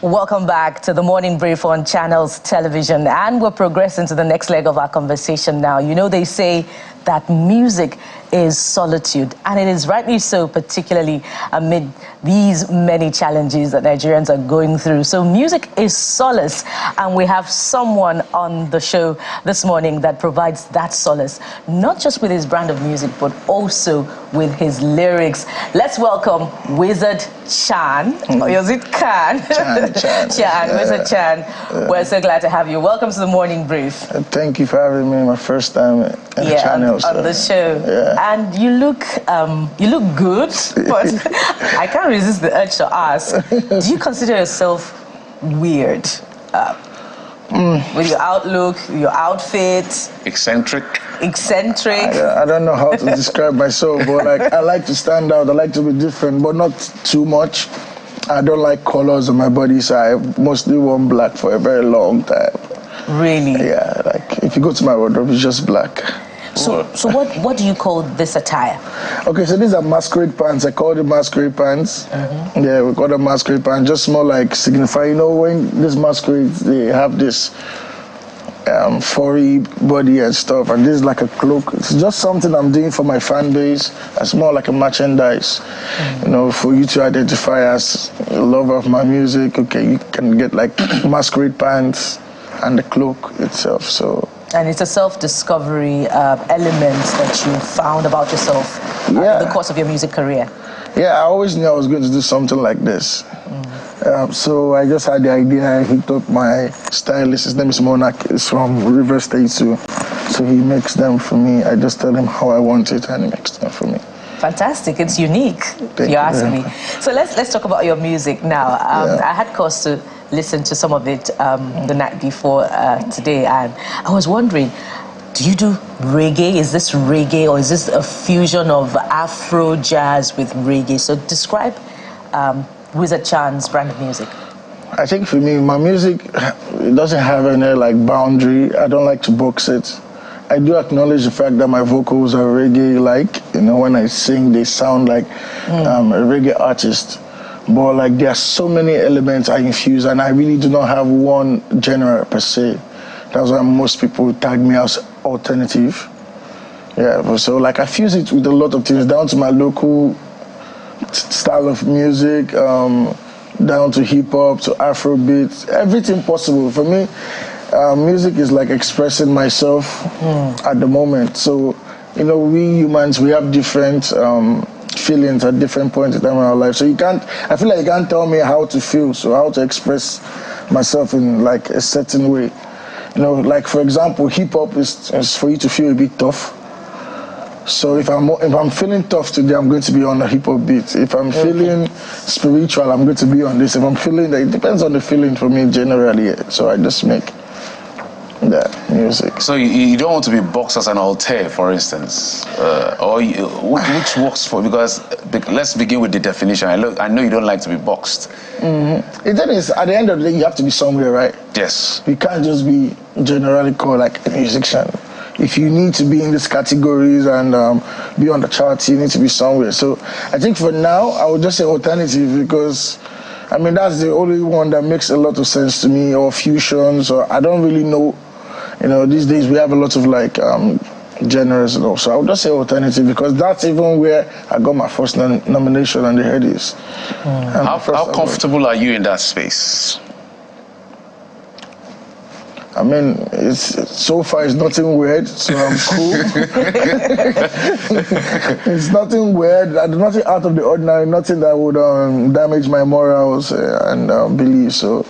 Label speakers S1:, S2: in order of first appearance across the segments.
S1: Welcome back to the Morning Brief on Channels Television, and we're progressing to the next leg of our conversation now. You know, they say that music is solitude, and it is rightly so, particularly amid these many challenges that Nigerians are going through. So music is solace, and we have someone on the show this morning that provides that solace, not just with his brand of music, but also with his lyrics. Let's welcome Wizard Chan, or is it Khan? Chan, Wizard Chan. We're so glad to have you. Welcome to the Morning Brief.
S2: Thank you for having me. My first time in the channel.
S1: On the show. Yeah. And you look good, but I can't resist the urge to ask, do you consider yourself weird? With your outlook, your outfit?
S3: Eccentric?
S2: I don't know how to describe myself, but like, I like to stand out, I like to be different, but not too much. I don't like colors on my body, so I mostly worn black for a very long time.
S1: Really?
S2: Yeah, like if you go to my wardrobe, it's just black.
S1: So what do you call this attire?
S2: Okay, so these are masquerade pants. I call them masquerade pants. Mm-hmm. Yeah, we call them masquerade pants. Just more like signify, you know, when these masquerades, they have this furry body and stuff, and this is like a cloak. It's just something I'm doing for my fan base. It's more like a merchandise, you know, for you to identify as a lover of my music. Okay, you can get like masquerade pants and the cloak itself. So.
S1: And it's a self-discovery element that you found about yourself in the course of your music career.
S2: Yeah, I always knew I was going to do something like this. So I just had the idea. I hooked up my stylist. His name is Monarch. He's from River State too. So he makes them for me. I just tell him how I want it, and he makes them for me.
S1: Fantastic. It's unique, if you ask me. So let's talk about your music now. I had cause to listen to some of it the night before today, and I was wondering, do you do reggae? Is this reggae, or is this a fusion of Afro jazz with reggae? So describe Wizard Chan's brand of music.
S2: I think for me, my music, it doesn't have any like boundary. I don't like to box it. I do acknowledge the fact that my vocals are reggae-like. You know, when I sing, they sound like a reggae artist. But like, there are so many elements I infuse, and I really do not have one genre per se. That's why most people tag me as alternative. Yeah, so like I fuse it with a lot of things, down to my local style of music, down to hip-hop, to Afrobeat, everything possible. For me, music is like expressing myself at the moment. So, you know, we humans, we have different feelings at different points in time in our life. So I feel like you can't tell me how to feel, so how to express myself in like a certain way. You know, like for example, hip-hop is for you to feel a bit tough. So if I'm feeling tough today, I'm going to be on a hip-hop beat. If I'm feeling spiritual, I'm going to be on this. If I'm feeling, it depends on the feeling for me generally. So I just make that music.
S3: So you don't want to be boxed as an alter, for instance, which works for, because let's begin with the definition. I know you don't like to be boxed.
S2: The thing is, at the end of the day, you have to be somewhere, right?
S3: Yes.
S2: You can't just be generally called like a musician. If you need to be in these categories and be on the charts, you need to be somewhere. So I think for now, I would just say alternative, because I mean, that's the only one that makes a lot of sense to me, or fusions, or I don't really know. You know, these days we have a lot of like genres and all. So I would just say alternative, because that's even where I got my first nomination on the Headies.
S3: How comfortable are you in that space?
S2: I mean, so far it's nothing weird, so I'm cool. It's nothing weird, nothing out of the ordinary, nothing that would damage my morals and beliefs. So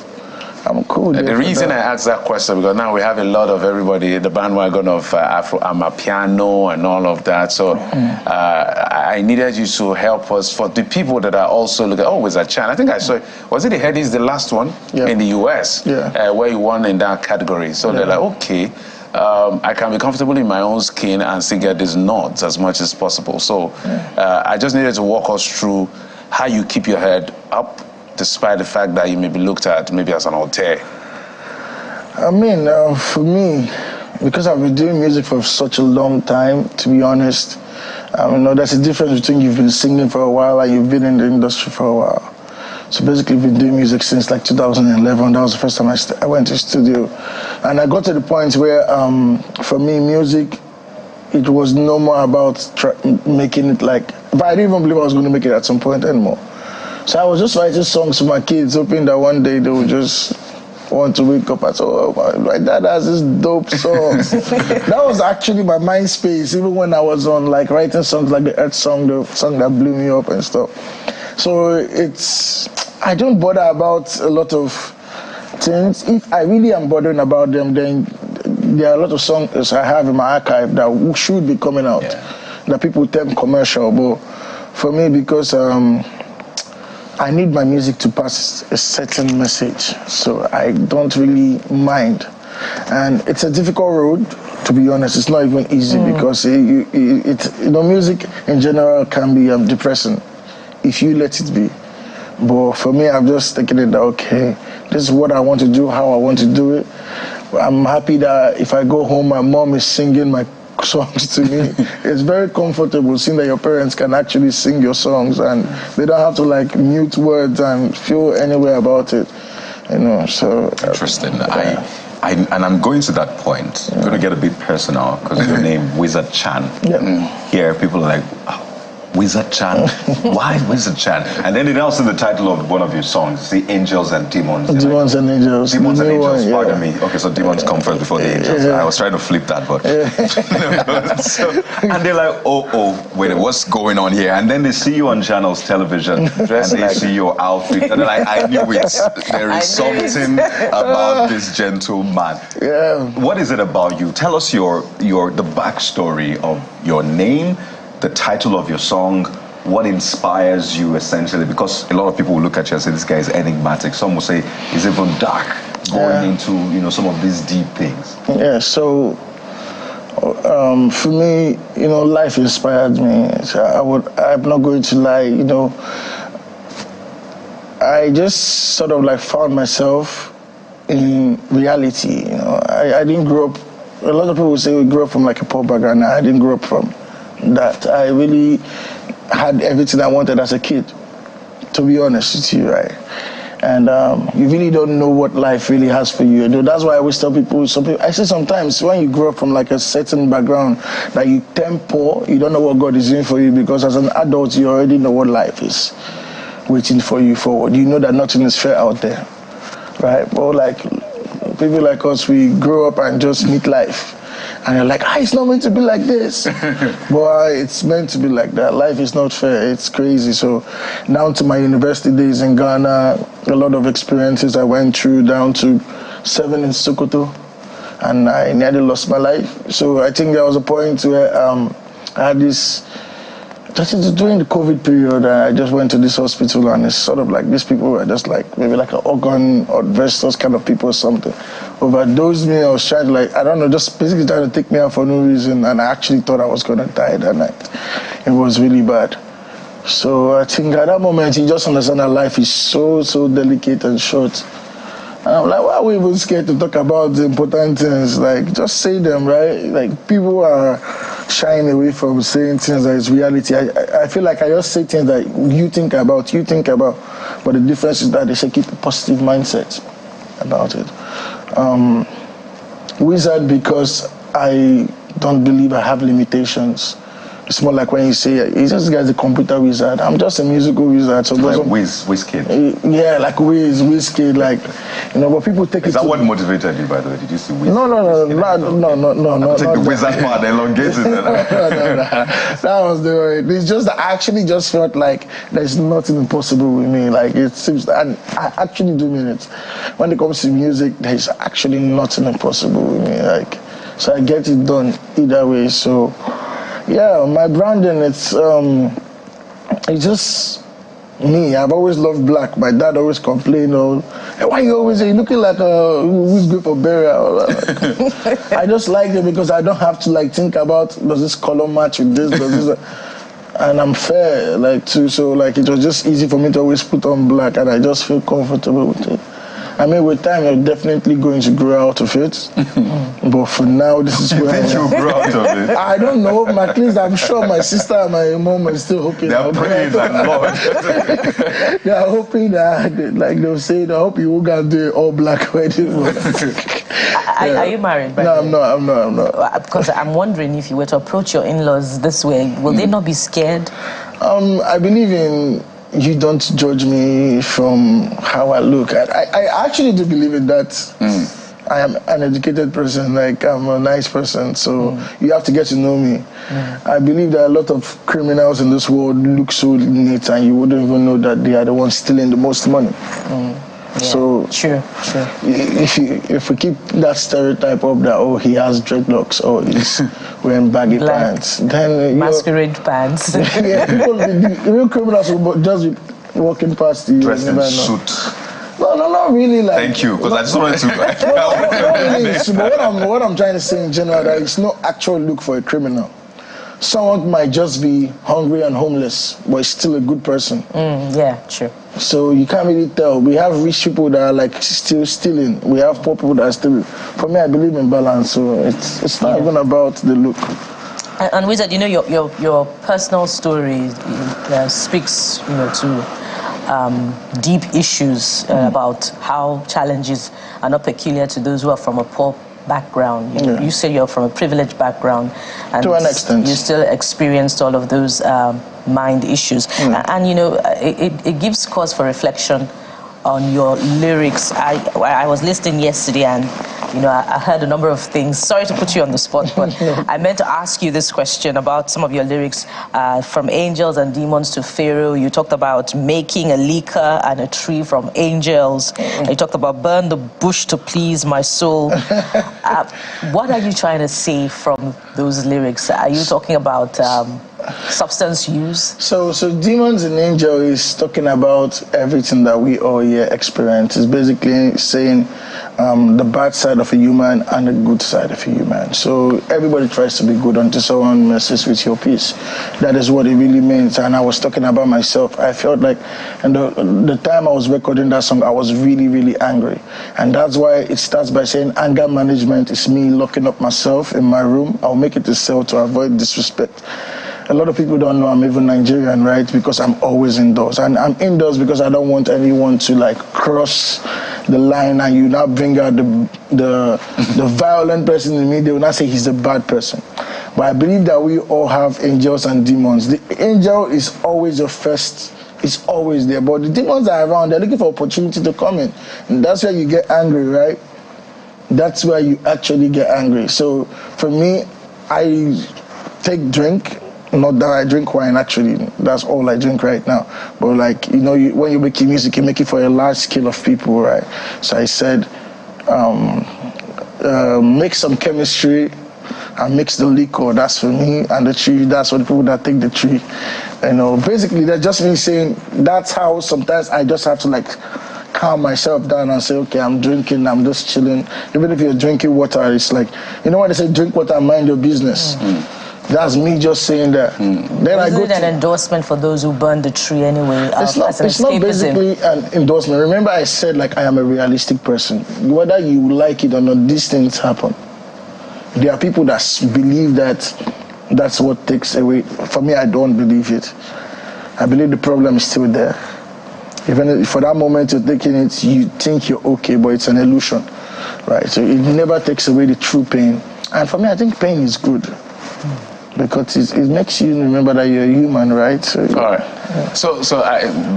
S2: I'm cool.
S3: The reason I asked that question, because now we have a lot of everybody, the bandwagon of Afro Amapiano and all of that. So I needed you to help us, for the people that are also looking. Oh, Wizard Chan, I think I saw. Was it the Headies, the last one in the US, where you won in that category? So they're like, okay, I can be comfortable in my own skin and still get these nods as much as possible. So I just needed to walk us through how you keep your head up, despite the fact that you may be looked at maybe as an alter.
S2: I mean, for me, because I've been doing music for such a long time, to be honest, you know, there's a difference between you've been singing for a while and you've been in the industry for a while. So basically, been doing music since like 2011. That was the first time I went to studio, and I got to the point where, for me, music, it was no more about making it like. But I didn't even believe I was going to make it at some point anymore. So I was just writing songs for my kids, hoping that one day they would just want to wake up and say, "Oh, my dad has this dope songs." That was actually my mind space, even when I was on like writing songs like the Earth song, the song that blew me up and stuff. So I don't bother about a lot of things. If I really am bothering about them, then there are a lot of songs I have in my archive that should be coming out, that people term commercial. But for me, because I need my music to pass a certain message, so I don't really mind. And it's a difficult road, to be honest. It's not even easy because music in general can be depressing if you let it be. But for me, I've just taken it that, okay, this is what I want to do, how I want to do it. I'm happy that if I go home, my mom is singing my songs to me. It's very comfortable seeing that your parents can actually sing your songs and they don't have to like mute words and feel any way about it. So
S4: interesting. And I'm going to that point. I'm going to get a bit personal because your name, Wizard Chan. Here, people are like, oh, Wizard Chan? Why Wizard Chan? And then it also the title of one of your songs, see Angels and Demons.
S2: Demons and Angels.
S4: Demons and Angels, pardon me. Okay, so demons come first before the angels. I was trying to flip that, but... and they're like, oh, wait, what's going on here? And then they see you on channels television, and they see your outfit, and they're like, I knew it. There is something about this gentleman. What is it about you? Tell us the backstory of your name, the title of your song, what inspires you essentially, because a lot of people will look at you and say this guy is enigmatic. Some will say he's even dark, going into some of these deep things. So for me, life inspired me. So I'm not going to lie, I just sort of like found myself in reality. I didn't grow up. A lot of people say we grew up from like a poor background. I didn't grow up from that. I really had everything I wanted as a kid, to be honest with you, right? And you really don't know what life really has for you. That's why I always tell people, I say sometimes when you grow up from like a certain background that you turn poor, you don't know what God is doing for you, because as an adult, you already know what life is waiting for you forward. You know that nothing is fair out there, right? But like people like us, we grow up and just meet life. And you're like, it's not meant to be like this. But it's meant to be like that. Life is not fair. It's crazy. So down to my university days in Ghana, a lot of experiences I went through, down to 7 in Sokoto. And I nearly lost my life. So I think there was a point where I had this, during the COVID period, I just went to this hospital, and it's sort of like these people were just like, maybe like an organ or investors kind of people or something. Overdosed me. I was trying to like, I don't know, just basically trying to take me out for no reason, and I actually thought I was going to die that night. It was really bad. So I think at that moment, you just understand that life is so delicate and short. And I'm like, why are we even scared to talk about the important things? Like, just say them, right? Like, people are shying away from saying things that is reality. I feel like I just say things that you think about. But the difference is that they should keep a positive mindset about it. Wizard, because I don't believe I have limitations. It's more like when you say, this guy's a computer wizard. I'm just a musical wizard. So like Wizkid.
S2: Yeah, like Wizkid, like, but people take it.
S4: Is that what motivated you, by the way? Did you see Wizkid?
S2: No.
S4: I take the wizard part, elongated it.
S2: No. That was the way. It's just that I actually just felt like there's nothing impossible with me. Like, it seems, and I actually do mean it. When it comes to music, there's actually nothing impossible with me. Like, so I get it done either way. So. Yeah, my branding, it's just me. I've always loved black. My dad always complained, hey, why you always say, looking like who's good for burial? I just like it because I don't have to like think about, does this color match with this, does this, and I'm fair, like too. So like it was just easy for me to always put on black, and I just feel comfortable with it. I mean, with time, you're definitely going to grow out of it. But for now, this is where
S3: you grow out of it.
S2: I don't know. At least I'm sure my sister and my mom are still hoping.
S3: They're praying like Lord.
S2: They are hoping that, like they'll say, I hope you will go and do an all black wedding.
S1: Are you married?
S2: No, I'm not.
S1: Because I'm wondering if you were to approach your in-laws this way, will they not be scared?
S2: I believe in you don't judge me from how I look. I actually do believe in that. I am an educated person, like I'm a nice person, so you have to get to know me. I believe that a lot of criminals in this world look so neat and you wouldn't even know that they are the ones stealing the most money.
S1: Yeah.
S2: So
S1: True.
S2: If we keep that stereotype up that he has dreadlocks or he's wearing baggy pants, then
S1: masquerade pants.
S2: Yeah, the real criminals will just be walking past you.
S3: Dressed in suit.
S2: No, not really. Like,
S3: thank you, because I just wanted to.
S2: Not really. But what I'm trying to say in general, that it's no actual look for a criminal. Someone might just be hungry and homeless, but is still a good person.
S1: Yeah, true.
S2: So you can't really tell. We have rich people that are like still stealing. We have poor people that are stealing. For me, I believe in balance. So it's not even about the look.
S1: And Wizard, your personal story speaks, to deep issues about how challenges are not peculiar to those who are from a poor background. You say you're from a privileged background, and
S2: to an extent,
S1: you still experienced all of those mind issues. And it gives cause for reflection on your lyrics. I was listening yesterday, and I heard a number of things. Sorry to put you on the spot, but I meant to ask you this question about some of your lyrics. From angels and demons to Pharaoh, you talked about making a liquor and a tree from angels. You talked about burn the bush to please my soul. What are you trying to say from those lyrics? Are you talking about substance use? So
S2: demons and angel is talking about everything that we all here experience. It's basically saying the bad side of a human and the good side of a human. So everybody tries to be good until someone messes with your peace. That is what it really means. And I was talking about myself. I felt like, and the time I was recording that song, I was really, really angry. And that's why it starts by saying anger management is me locking up myself in my room. I'll make it a cell to avoid disrespect. A lot of people don't know I'm even Nigerian, right? Because I'm always indoors. And I'm indoors because I don't want anyone to cross the line and you now bring out the violent person in me. They will not say he's a bad person. But I believe that we all have angels and demons. The angel is always your first, it's always there. But the demons are around, they're looking for opportunity to come in. And that's where you get angry, right? That's where you actually get angry. So for me, I take drink. Not that I drink wine, actually. That's all I drink right now. But when you make music, you make it for a large scale of people, right? So I said, make some chemistry and mix the liquor. That's for me. And the tree, that's for the people that take the tree. Basically, that just means saying that's how sometimes I just have to calm myself down and say, okay, I'm drinking, I'm just chilling. Even if you're drinking water, it's when they say drink water and mind your business. That's me just saying that. Then I go
S1: an endorsement for those who burn the tree anyway?
S2: It's not basically an endorsement. Remember I said I am a realistic person. Whether you like it or not, these things happen. There are people that believe that that's what takes away. For me, I don't believe it. I believe the problem is still there. Even for that moment you're taking it, you think you're okay, but it's an illusion, right? So it never takes away the true pain. And for me, I think pain is good. Because it makes you remember that you're human, right? So,
S3: all right. Yeah. So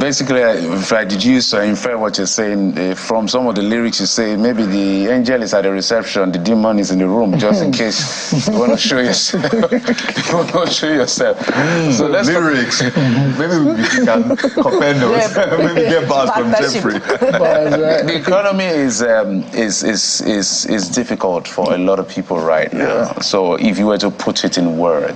S3: basically, if I deduce or infer what you're saying from some of the lyrics you say, maybe the angel is at the reception, the demon is in the room, just in case you want to show yourself. So let's
S5: lyrics. Maybe we can compare notes. Maybe get bars from Jeffrey.
S3: The economy is difficult for a lot of people right now. So if you were to put it in words,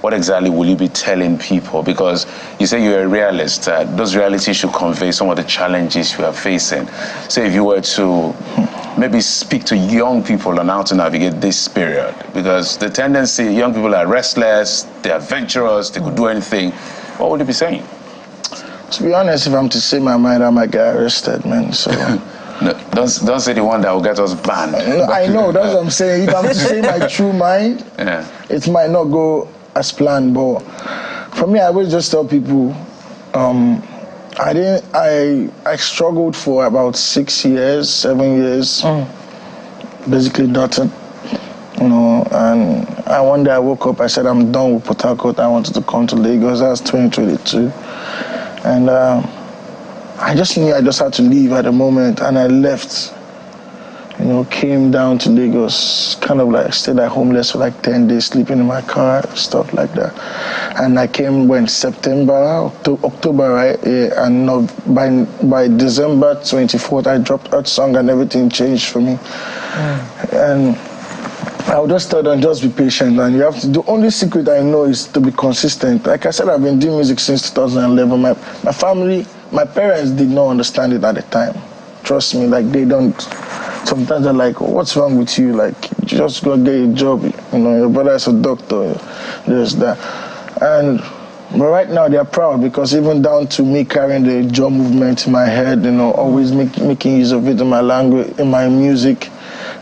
S3: what exactly will you be telling people? Because you say you're a realist. Those realities should convey some of the challenges you are facing. So if you were to maybe speak to young people on how to navigate this period, because the tendency, young people are restless, they're adventurous, they could do anything. What would you be saying?
S2: To be honest, if I'm to say my mind, I might get arrested, man. So
S3: No, don't say the one that will get us banned.
S2: No, I know, that's what I'm saying. If I'm to say my true mind, it might not go as planned. But for me, I always just tell people, I struggled for about 6 years, 7 years, basically nothing. You know, and one day I woke up, I said, I'm done with Port Harcourt. I wanted to come to Lagos. That was 2022. And I just knew I just had to leave at the moment, and I left. You know, came down to Lagos, kind of like stayed at homeless for like 10 days, sleeping in my car, stuff like that. And I came when September, October, right? Yeah, and by December 24th, I dropped Earth Song and everything changed for me. And I would just tell them, just be patient, and you have to. The only secret I know is to be consistent. Like I said, I've been doing music since 2011. My family, my parents did not understand it at the time. Trust me, like they don't. Sometimes they're like, what's wrong with you? Like, you just go get a job. You know, your brother is a doctor. There's that. But right now they're proud because even down to me carrying the job movement in my head, you know, always making use of it in my language, in my music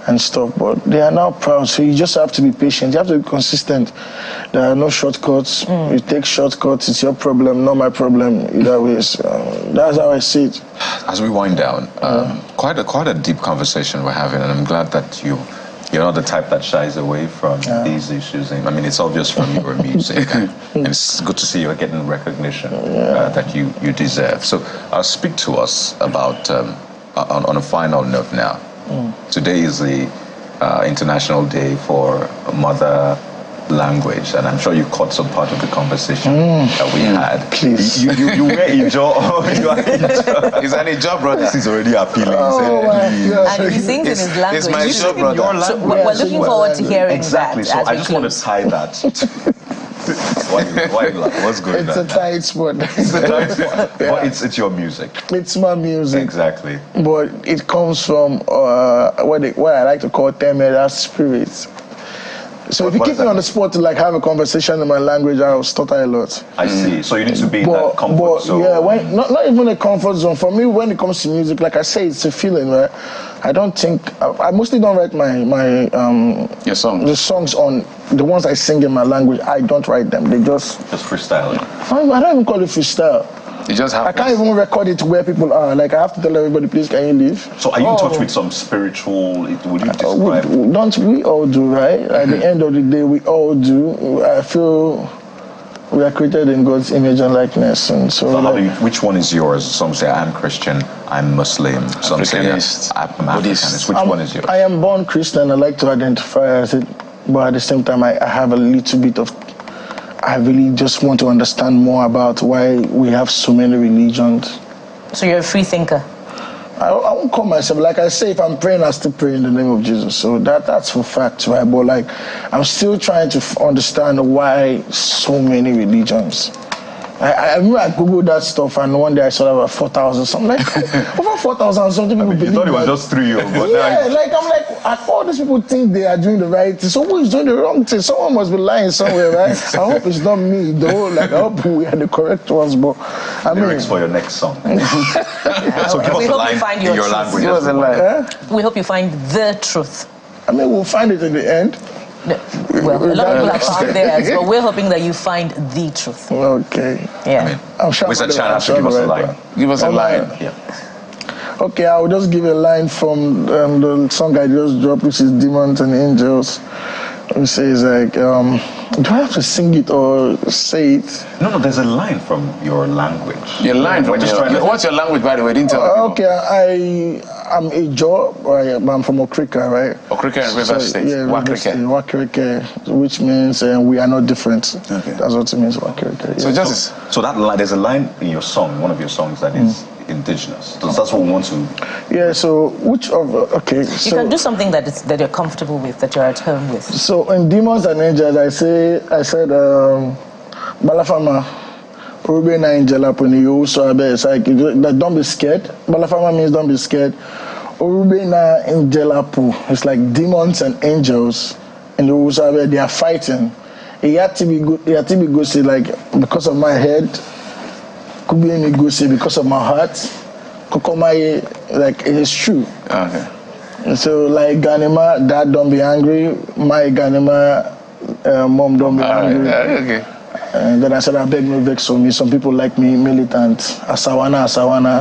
S2: and stuff. But they are now proud. So you just have to be patient. You have to be consistent. There are no shortcuts. You take shortcuts, it's your problem, not my problem. Either way, that's how I see it.
S5: As we wind down, quite a deep conversation we're having, and I'm glad that you're not the type that shies away from these issues. I mean, it's obvious from your music, and it's good to see you're getting recognition that you deserve. So, speak to us about, on a final note now. Today is the International Day for Mother Language, and I'm sure you caught some part of the conversation that we had.
S2: Please.
S5: You wear hijab.
S3: He's an hijab, brother.
S5: This is already appealing.
S1: And he sings in his language.
S3: It's my show, brother.
S5: Your
S1: So
S5: language.
S1: we're looking forward to hearing
S5: Exactly.
S1: that.
S5: So
S1: as
S5: I
S1: we
S5: just want to
S1: close.
S5: tie that. Why you laugh? What's going
S2: It's
S5: on?
S2: a tight spot.
S5: It's a tight spot. But it's your music.
S2: It's my music.
S5: Exactly.
S2: But it comes from what I like to call temera spirits. So if you keep me on the spot to like have a conversation in my language, I'll stutter a lot.
S5: I see. So you need to be in that comfort zone.
S2: Yeah, not even a comfort zone. For me, when it comes to music, like I say, it's a feeling, right? I don't think I mostly don't write
S3: your songs.
S2: The songs on the ones I sing in my language. I don't write them. They just
S5: freestyling.
S2: I don't even call it freestyle.
S3: It just happens.
S2: I can't even record it to where people are. Like I have to tell everybody, please, can you leave?
S5: So are you in touch with some spiritual? Would you describe?
S2: Don't we all do, right? At the end of the day, we all do. I feel we are created in God's image and likeness, and so.
S5: Which one is yours? Some say I'm Christian, I'm Muslim. Some say I'm Africanist. Which one is yours?
S2: I am born Christian. I like to identify as it, but at the same time, I have a little bit of. I really just want to understand more about why we have so many religions.
S1: So you're a free thinker?
S2: I won't call myself, like I say, if I'm praying, I still pray in the name of Jesus. So that's for fact, right? But like, I'm still trying to understand why so many religions. I remember I googled that stuff, and one day I saw about 4,000 something. Like over 4,000 something people believe.
S5: You thought it was just 3 years, but
S2: yeah, like I'm like, all these people think they are doing the right thing. So who is doing the wrong thing? Someone must be lying somewhere, right? I hope it's not me, though. Like I hope we are the correct ones, but I mean.
S5: Lyrics for your next song. So give us a line in your language.
S3: Give us a line.
S1: We hope you find the truth.
S2: I mean, we'll find it in the end.
S1: No. Well, a lot of people have found theirs, but we're hoping that you find the truth.
S2: Okay.
S1: Yeah.
S5: I mean,
S2: I'm sure.
S5: Mr. Chan has to give us a line.
S3: Give us a line.
S5: Yeah.
S2: Okay, I will just give a line from the song I just dropped, which is Demons and Angels. It says like, do I have to sing it or say it?
S5: No, there's a line from your language.
S3: Your line from what's your language, by the way? Didn't tell me.
S2: Okay, I'm a Jaw, I'm from Okrika, right?
S3: Okrika and River State.
S2: Yeah, Wakrike, which means we are not different. Okay. That's what it means, Wakrike.
S3: Yeah.
S5: So that line, there's a line in your song, one of your songs that is indigenous. So that's what we want to.
S2: Yeah. So which of
S1: you can do something that you're comfortable with, that you're at home with.
S2: So in Demons and Angels, I said Balafama. Urube na Angela Puni, so it's like don't be scared. Balafama means don't be scared. Urube na Angela Pu. It's like demons and angels, and they are fighting. It had to be good. It had to be good. Say like because of my head, could be any good. Say because of my heart, Kokomaye, like it is true.
S3: Okay.
S2: So like Ganima, dad don't be angry. My Ganima, mom don't be angry.
S3: Okay.
S2: And then I said, I beg no vex for me. Some people like me militant, Asawana.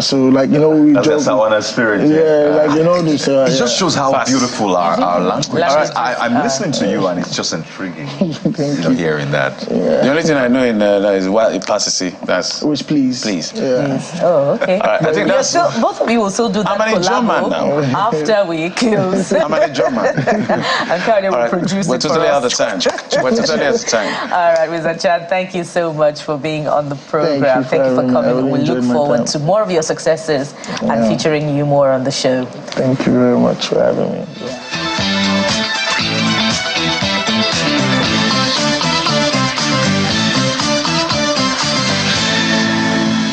S2: So like, you know, we
S5: That's
S2: joke.
S5: the Sawana spirit.
S2: Yeah, like, you know, this.
S5: It just shows how
S3: Fast.
S5: beautiful our language is.
S1: Language.
S5: I'm listening to you, and it's just intriguing. Hearing that.
S3: The only thing I know in that is pasisi. That's
S2: Which please.
S3: please.
S2: Yeah.
S1: Oh, okay.
S3: All right, I think that's.
S1: Both of you will still do that
S3: I'm an German now.
S1: after we kill.
S3: I'm a German.
S1: And Kanye will produce
S3: We're
S1: it for
S3: totally out of
S1: us.
S3: time. We're totally out of time.
S1: All right, Mr. Chan, thank you so much for being on the program.
S2: Thank you for
S1: coming.
S2: having me. I really
S1: We look
S2: enjoyed my
S1: forward
S2: time.
S1: to more of your successes and featuring you more on the show.
S2: Thank you very much for having me.
S1: Yeah.